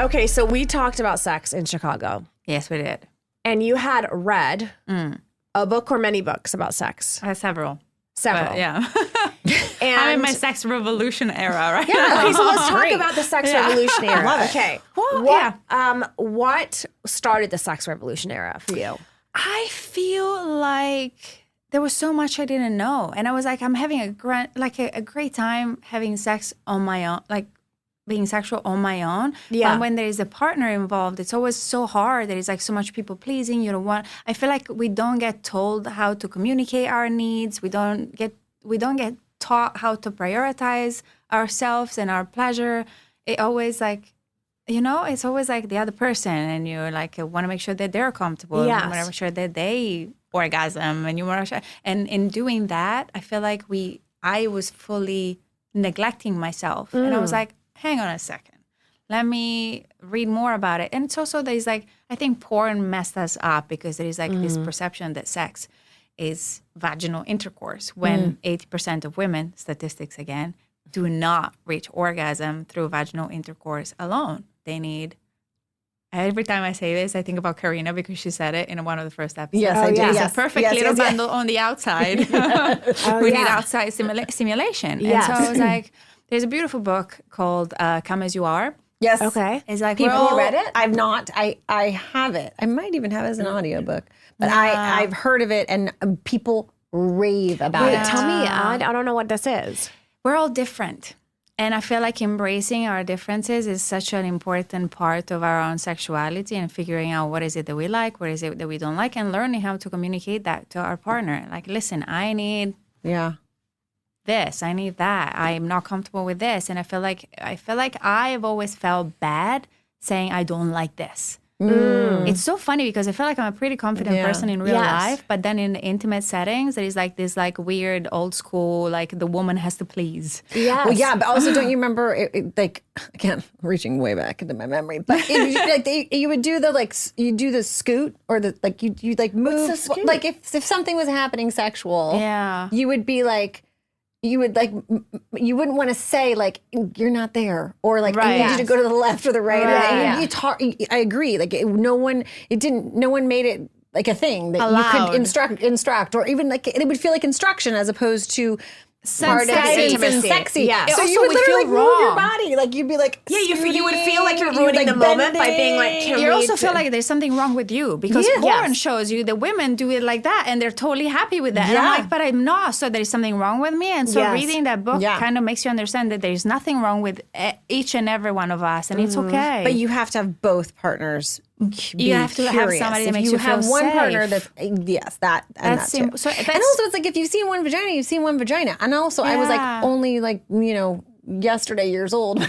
Okay, so we talked about sex in Chicago. Yes, we did. And you had read a book or many books about sex. Several. Several. But, yeah. And I'm in my sex revolution era right now. Yeah, okay, so let's talk about the sex revolution era. Love it. Okay. Well, What started the sex revolution era for you? I feel like there was so much I didn't know. And I was like, I'm having a great time having sex on my own, like being sexual on my own. Yeah. But when there is a partner involved, it's always so hard. There is like so much people pleasing. You don't want, I feel like we don't get told how to communicate our needs. We don't get taught how to prioritize ourselves and our pleasure. It always like, it's always like the other person, and you like want to make sure that they're comfortable. Yes. And you want to make sure that they orgasm, and you want to. And in doing that, I feel like I was fully neglecting myself, and I was like, hang on a second, let me read more about it. And it's also there's like I think porn messed us up because there is like this perception that sex is vaginal intercourse when 80% of women, statistics again, do not reach orgasm through vaginal intercourse alone. They need, every time I say this, I think about Karina because she said it in one of the first episodes. Yes, I do. It's Yes. a perfect Yes, little yes, yes. bundle on the outside. We need outside stimulation. Yes. And so I was like, there's a beautiful book called Come As You Are. Yes. Okay. It's like, People we're all- read it? I've not. I have it. I might even have it as an audiobook. But I've heard of it, and people rave about Wait, it. tell me. I don't know what this is. We're all different. And I feel like embracing our differences is such an important part of our own sexuality and figuring out what is it that we like, what is it that we don't like, and learning how to communicate that to our partner. Like, listen, I need this, I need that. I'm not comfortable with this. And I feel like I've always felt bad saying I don't like this. It's so funny because I feel like I'm a pretty confident person in real life, but then in the intimate settings, there is like this like weird old school, like the woman has to please. Yes. Well, yeah, but also don't you remember, like, again, reaching way back into my memory, but you would do you do the scoot or the, like, you like move, the scoot? like if something was happening sexual, you would be like, you wouldn't want to say like you're not there or like I need you to go to the left or the right. Right. It's hard. I agree. Like no one made it like a thing that you could instruct or even like it would feel like instruction as opposed to part of intimacy. and sexy. Yeah. So Also, you would we literally feel move your wrong. body. Like you'd be like you would feel like you're scooting, ruining the moment by bending. being like, can You we also feel like there's something wrong with you because porn shows you the women do it like that and they're totally happy with that. And I'm like, but I'm not. So there's something wrong with me. And so reading that book kind of makes you understand that there's nothing wrong with each and every one of us, and it's okay. But you have to have both partners. You have to have somebody that makes you feel have one safe. partner that's that and that too. So and also it's like if you've seen one vagina, you've seen one vagina. And also I was like only like yesterday years old,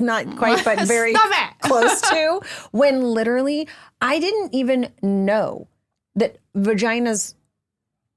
not quite, but very close to when literally I didn't even know that vaginas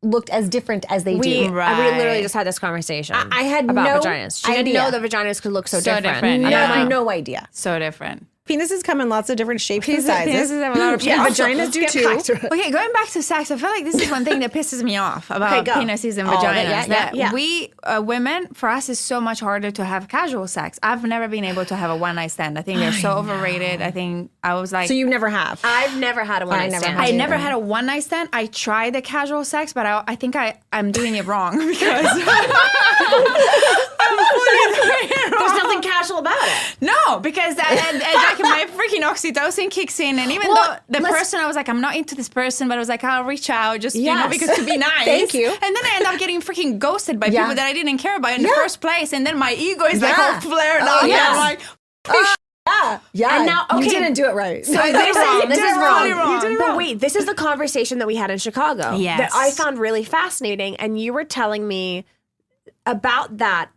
looked as different as they do. We literally just had this conversation. I had about no vaginas. She didn't know that vaginas could look so different. different. I Yeah. had no idea. So different. Penises come in lots of different shapes and sizes. Penises have a lot of Yeah, Also, vaginas do too. Okay, going back to sex, I feel like this is one thing that pisses me off about penises and vaginas. We women, for us, is so much harder to have casual sex. I've never been able to have a one night stand. I think they're so overrated. I think I was like, So you never have. I've never had a one night stand. I never had a one night stand. I tried the casual sex, but I think I'm doing it wrong because There's nothing casual about it. No, because and like my freaking oxytocin kicks in, and even though the person, I was like, I'm not into this person, but I was like, I'll reach out just because to be nice. Thank you. And then I end up getting freaking ghosted by people that I didn't care about in the first place, and then my ego is like all flared up. And I'm like, Yeah. And now, okay. You didn't do it right. So this is Totally wrong. wrong. But wait, this is the conversation that we had in Chicago Yes. that I found really fascinating. And you were telling me about that.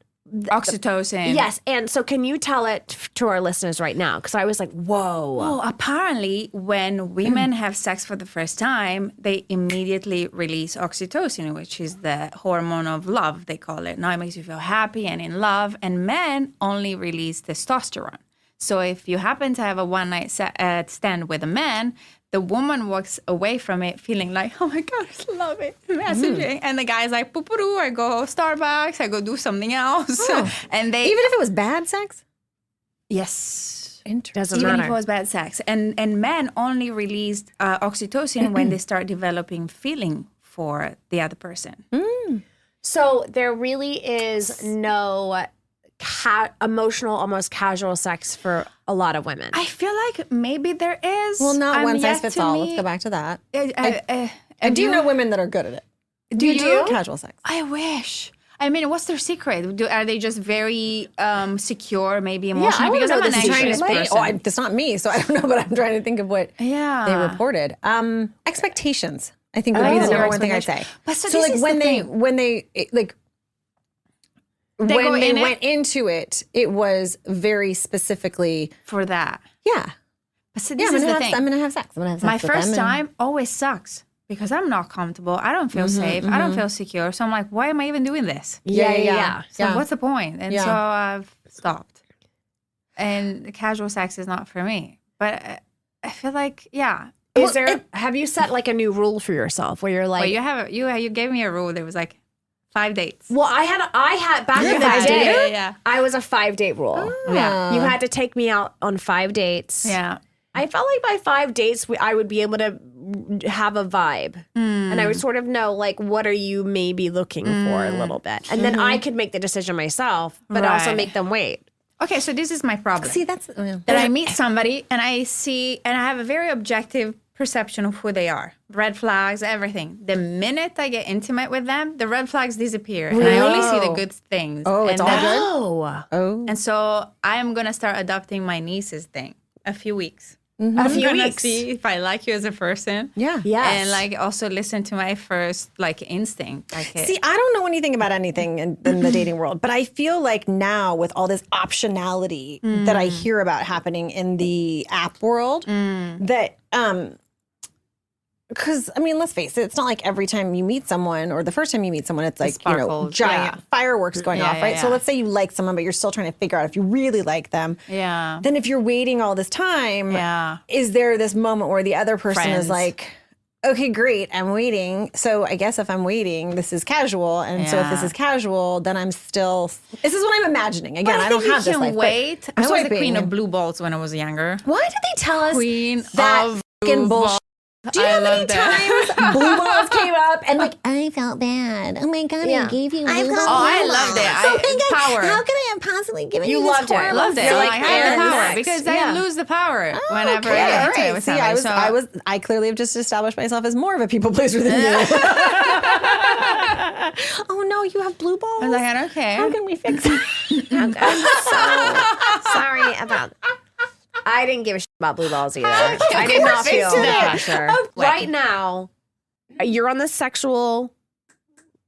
oxytocin. Yes. And so can you tell it to our listeners right now? Because I was like, whoa. Well, apparently, when women have sex for the first time, they immediately release oxytocin, which is the hormone of love, they call it. Now it makes you feel happy and in love. And men only release testosterone. So if you happen to have a one-night stand with a man, the woman walks away from it feeling like, oh my God, I love it, messaging. And the guy's like, poo-poo-doo, I go Starbucks, I go do something else. And they... Even if it was bad sex? Yes. Doesn't even matter. if it was bad sex. And men only release oxytocin when they start developing feeling for the other person. So there really is no emotional, almost casual sex for a lot of women. I feel like maybe there is. Well, not I'm one size yet fits to all. meet- Let's go back to that. I I do know women that are good at it. Do you? Casual sex. I wish. I mean, what's their secret? Are they just very secure, maybe Yeah, emotionally? I want to Because know I'm an this is anxious trying to person. it's not me, so I don't know, but I'm trying to think of what Yeah. they reported. Expectations, I think, would be the Oh, number one thing I'd say. But so So this like is when the they thing. when they like They go when they in it? went into it, it was very specifically, For that. yeah, But so yeah. this is the thing. I'm gonna have sex. I'm gonna have sex. My with first them and- time always sucks because I'm not comfortable. I don't feel safe. I don't feel secure. So I'm like, why am I even doing this? yeah. So what's the point? And Yeah. so I've stopped. And casual sex is not for me. But I feel like, yeah. Is there? Have you set like a new rule for yourself where you're like, Well, you gave me a rule. There was like 5 dates. well, I had back You're in a the five day. dater? Yeah. I was a 5-date rule. Yeah. You had to take me out on 5 dates. Yeah. I felt like by 5 dates, I would be able to have a vibe. And I would sort of know, like, what are you maybe looking for a little bit. And then I could make the decision myself, but also Right. make them wait. Okay, so this is my problem. See, that's That I meet somebody and I see, and I have a very objective perception of who they are. Red flags, everything. The minute I get intimate with them, the red flags disappear. And I only see the good things. Oh, it's and all good? Oh. oh. And so I'm going to start adopting my niece's thing. A few weeks. A few I'm gonna weeks. see if I like you as a person. Yeah. Yes. And like also listen to my first like instinct. Like See, I don't know anything about anything in the dating world, but I feel like now with all this optionality that I hear about happening in the app world, that because I mean, let's face it, it's not like every time you meet someone or the first time you meet someone, it's like sparkles, giant yeah. fireworks going Yeah, off, yeah, right? So yeah. let's say you like someone, but you're still trying to figure out if you really like them. yeah. Then if you're waiting all this time, Yeah. is there this moment where the other person Friends. is like, okay, great, I'm waiting. So I guess if I'm waiting, this is casual. And so if this Yeah. is casual, then I'm still, this is what I'm imagining. Again, But I don't think have you this can life. but wait. I'm I was the swiping. queen of blue balls when I was younger. Why did they tell us Queen that of fucking blue bullshit? balls. Do you know I how many love that. times blue balls came up and like, I felt bad. Oh my God, I gave you blue balls. Oh, I loved it. Oh my God, Power. how could I have possibly given You you this loved it. horrible Loved it. feeling? Like, I had the power next. because Yeah. I lose the power whenever Okay, I get all intimate right. with See, somebody. I clearly have just established myself as more of a people pleaser than you. Oh no, you have blue balls. I was like, I don't care. How can we fix it? I'm so sorry about. I didn't give a shit about blue balls either. I did not feel did. the pressure. Right now, you're on the sexual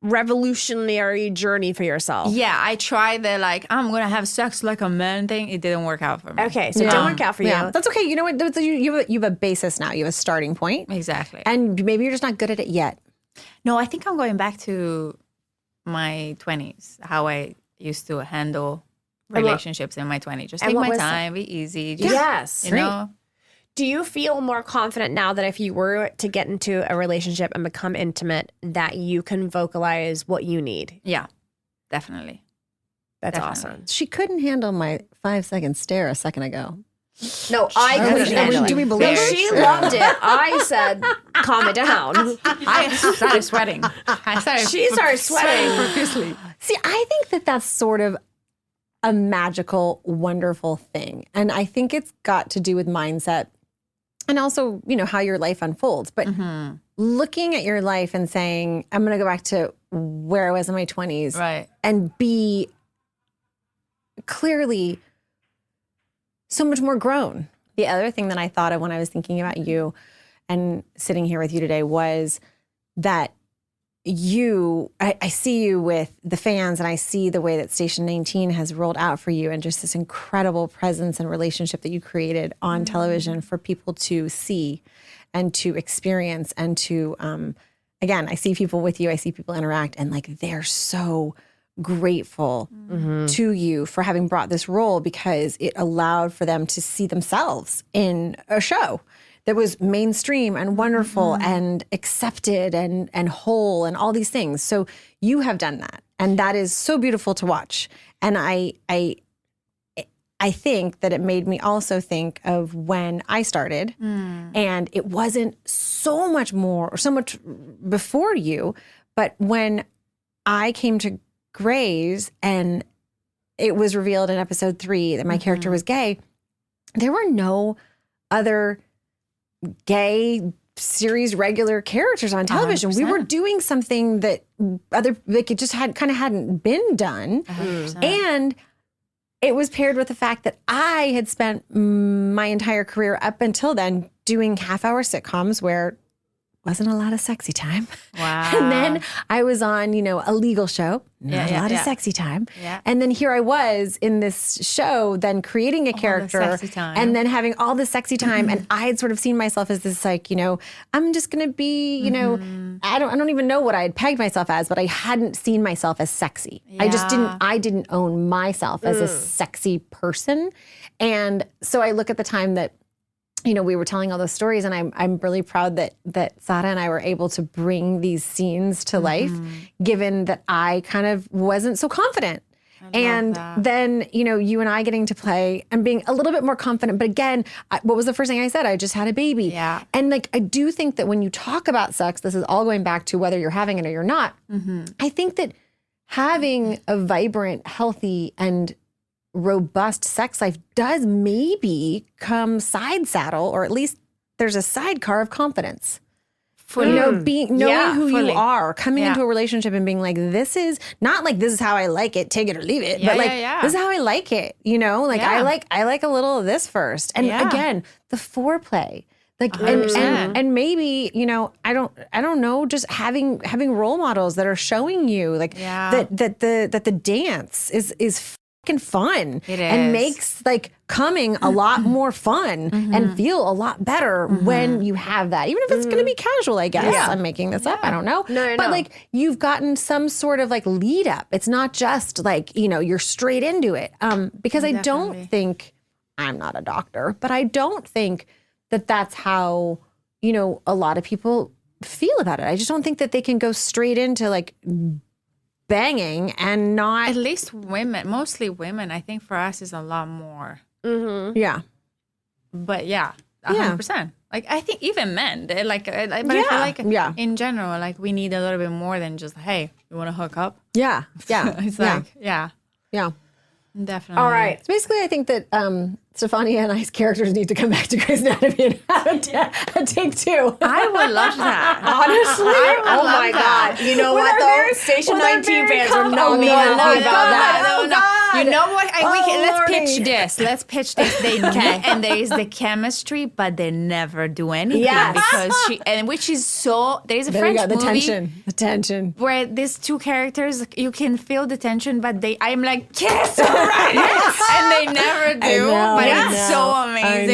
revolutionary journey for yourself. Yeah, I tried the like, I'm going to have sex like a man thing. It didn't work out for me. Okay, so it didn't work out for you. Yeah, that's okay. You know what? You have a basis now. You have a starting point, Exactly. and maybe you're just not good at it yet. No, I think I'm going back to my 20s, how I used to handle relationships in my 20s. Just and take what my was that? time, be easy. Just, Yes. You know? Do you feel more confident now that if you were to get into a relationship and become intimate, that you can vocalize what you need? Yeah, definitely. That's Definitely. awesome. She couldn't handle my 5-second stare a second ago. No, I Couldn't couldn't handle handle it. Do we it. believe No, her? she loved it. I said, calm it down. I started sweating. She started sweating. profusely. See, I think that that's sort of a magical, wonderful thing. And I think it's got to do with mindset and also, you know, how your life unfolds. But looking at your life and saying, I'm going to go back to where I was in my 20s Right. and be clearly so much more grown. The other thing that I thought of when I was thinking about you and sitting here with you today was that I see you with the fans and I see the way that Station 19 has rolled out for you and just this incredible presence and relationship that you created on television for people to see and to experience and to, again, I see people with you, I see people interact and like they're so grateful to you for having brought this role because it allowed for them to see themselves in a show that was mainstream and wonderful and accepted and whole and all these things. So you have done that. And that is so beautiful to watch. And I I think that it made me also think of when I started, and it wasn't so much more or so much before you, but when I came to Grey's and it was revealed in episode 3 that my character was gay, there were no other gay series regular characters on television. 100%. We were doing something that it just hadn't been done. 100%. And it was paired with the fact that I had spent my entire career up until then doing half-hour sitcoms where wasn't a lot of sexy time. Wow. And then I was on, a legal show, not a lot of sexy time. Yeah. And then here I was in this show, then creating a character sexy time. and then having all this sexy time. And I had sort of seen myself as this like, I'm just going to be, I don't even know what I had pegged myself as, but I hadn't seen myself as sexy. I didn't own myself as a sexy person. And so I look at the time that, we were telling all those stories, and I'm really proud that Sada and I were able to bring these scenes to life, given that I kind of wasn't so confident. And then, you and I getting to play and being a little bit more confident. But again, what was the first thing I said? I just had a baby. Yeah. And I do think that when you talk about sex, this is all going back to whether you're having it or you're not. I think that having a vibrant, healthy, and robust sex life does maybe come side saddle, or at least there's a sidecar of confidence. Knowing who fully. you are, coming into a relationship and being like, this is not like this is how I like it, take it or leave it, but this is how I like it. I like a little of this first, and again, the foreplay. And maybe I don't know, just having role models that are showing you that the dance is fucking fun. It is. And makes coming a lot more fun and feel a lot better when you have that, even if it's going to be casual, I guess. I'm making this up, I don't know. But you've gotten some sort of lead up. It's not just you're straight into it, because I don't think, I'm not a doctor, but I don't think that that's how a lot of people feel about it. I just don't think that they can go straight into banging and not. At least women, mostly women. I think for us is a lot more. Yeah. But 100%. I think even men, but I feel in general, we need a little bit more than just, hey, you want to hook up? Yeah. Yeah. It's yeah. Definitely. All right. So basically, I think that Stefania and I's characters need to come back to Grey's Anatomy and have a take 2. I would love that. Honestly, oh my that. God! You know what though? Station 19 fans are not me happy about that. No. You know what? Let's pitch this. Let's pitch this. They meet and there is the chemistry, but they never do anything because which is so. There is a French movie. The tension. Where these two characters, you can feel the tension, but I'm like, kiss, right? And they never do. But it's so amazing.